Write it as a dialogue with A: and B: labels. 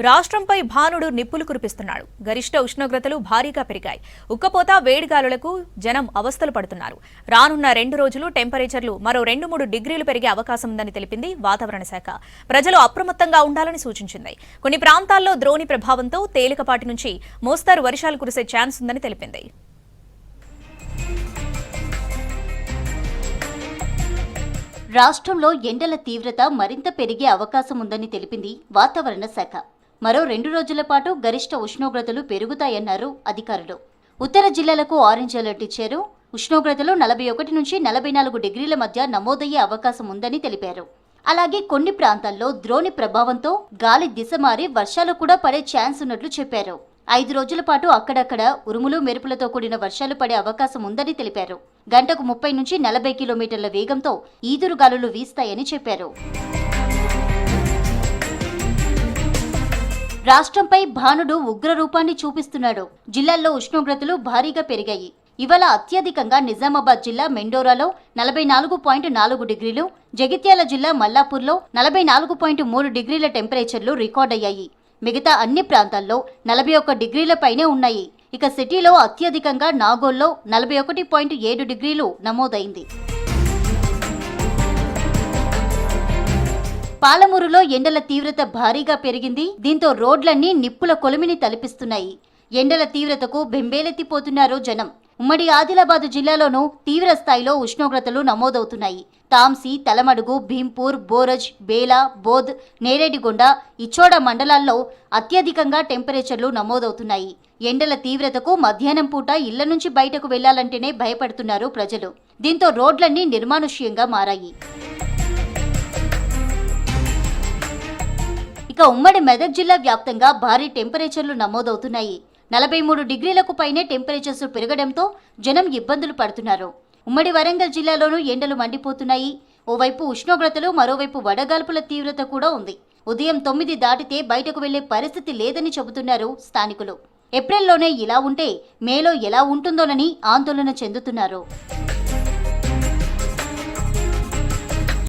A: రాష్ట్రంపై భానుడు నిప్పులు కురిపిస్తున్నాడు. గరిష్ట ఉష్ణోగ్రతలు భారీగా పెరిగాయి. ఉక్కపోత వేడిగాలులకు జనం అవస్థలు పడుతున్నారు. రానున్న 2 రోజులు టెంపరేచర్లు మరో 2-3 డిగ్రీలు పెరిగే అవకాశం ఉందని తెలిపింది వాతావరణ శాఖ. ప్రజలు అప్రమత్తంగా ఉండాలని సూచించింది. కొన్ని ప్రాంతాల్లో ద్రోణి ప్రభావంతో తేలికపాటి నుంచి మోస్తరు వర్షాలు కురిసే ఛాన్స్ ఉందని తెలిపింది.
B: రాష్ట్రంలో ఎండల తీవ్రత మరింత పెరిగే అవకాశం ఉందని తెలిపింది వాతావరణ శాఖ. మరో 2 రోజుల పాటు గరిష్ట ఉష్ణోగ్రతలు పెరుగుతాయన్నారు అధికారులు. ఉత్తర జిల్లాలకు ఆరెంజ్ అలర్ట్ ఇచ్చారు. ఉష్ణోగ్రతలు 41 నుంచి 44 డిగ్రీల మధ్య నమోదయ్యే అవకాశం ఉందని తెలిపారు. అలాగే కొన్ని ప్రాంతాల్లో ద్రోణి ప్రభావంతో గాలి దిశ మారి వర్షాలు కూడా పడే ఛాన్స్ ఉన్నట్లు చెప్పారు. 5 రోజుల పాటు అక్కడక్కడ ఉరుములు మెరుపులతో కూడిన వర్షాలు పడే అవకాశం ఉందని తెలిపారు. గంటకు 30 నుంచి 40 కిలోమీటర్ల వేగంతో ఈదురుగాలులు వీస్తాయని చెప్పారు. రాష్ట్రంపై భానుడు ఉగ్ర రూపాన్ని చూపిస్తున్నాడు. జిల్లాల్లో ఉష్ణోగ్రతలు భారీగా పెరిగాయి. ఇవాళ అత్యధికంగా నిజామాబాద్ జిల్లా మెండోరాలో 44.4 డిగ్రీలు, జగిత్యాల జిల్లా మల్లాపూర్లో 44.3 డిగ్రీల టెంపరేచర్లు రికార్డయ్యాయి. మిగతా అన్ని ప్రాంతాల్లో 41 డిగ్రీల పైనే ఉన్నాయి. ఇక సిటీలో అత్యధికంగా నాగోల్లో 41.7 డిగ్రీలు నమోదైంది. పాలమూరులో ఎండల తీవ్రత భారీగా పెరిగింది. దీంతో రోడ్లన్నీ నిప్పుల కొలిమిని తలపిస్తున్నాయి. ఎండల తీవ్రతకు బెంబేలెత్తిపోతున్నారు జనం. ఉమ్మడి ఆదిలాబాద్ జిల్లాలోనూ తీవ్ర స్థాయిలో ఉష్ణోగ్రతలు నమోదవుతున్నాయి. తాంసీ, తలమడుగు, భీంపూర్, బోరజ్, బేలా, బోధ్, నేరేడిగొండ, ఇచ్చోడ మండలాల్లో అత్యధికంగా టెంపరేచర్లు నమోదవుతున్నాయి. ఎండల తీవ్రతకు మధ్యాహ్నం పూట ఇళ్ల నుంచి బయటకు వెళ్లాలంటేనే భయపడుతున్నారు ప్రజలు. దీంతో రోడ్లన్నీ నిర్మానుష్యంగా మారాయి. ఇక ఉమ్మడి మెదక్ జిల్లా వ్యాప్తంగా భారీ టెంపరేచర్లు నమోదవుతున్నాయి. 43 డిగ్రీలకు పైనే టెంపరేచర్స్ పెరగడంతో జనం ఇబ్బందులు పడుతున్నారు. ఉమ్మడి వరంగల్ జిల్లాలోనూ ఎండలు మండిపోతున్నాయి. ఓవైపు ఉష్ణోగ్రతలు, మరోవైపు వడగాల్పుల తీవ్రత కూడా ఉంది. ఉదయం 9 దాటితే బయటకు వెళ్లే పరిస్థితి లేదని చెబుతున్నారు స్థానికులు. ఏప్రిల్లోనే ఇలా ఉంటే మేలో ఎలా ఉంటుందోనని ఆందోళన చెందుతున్నారు.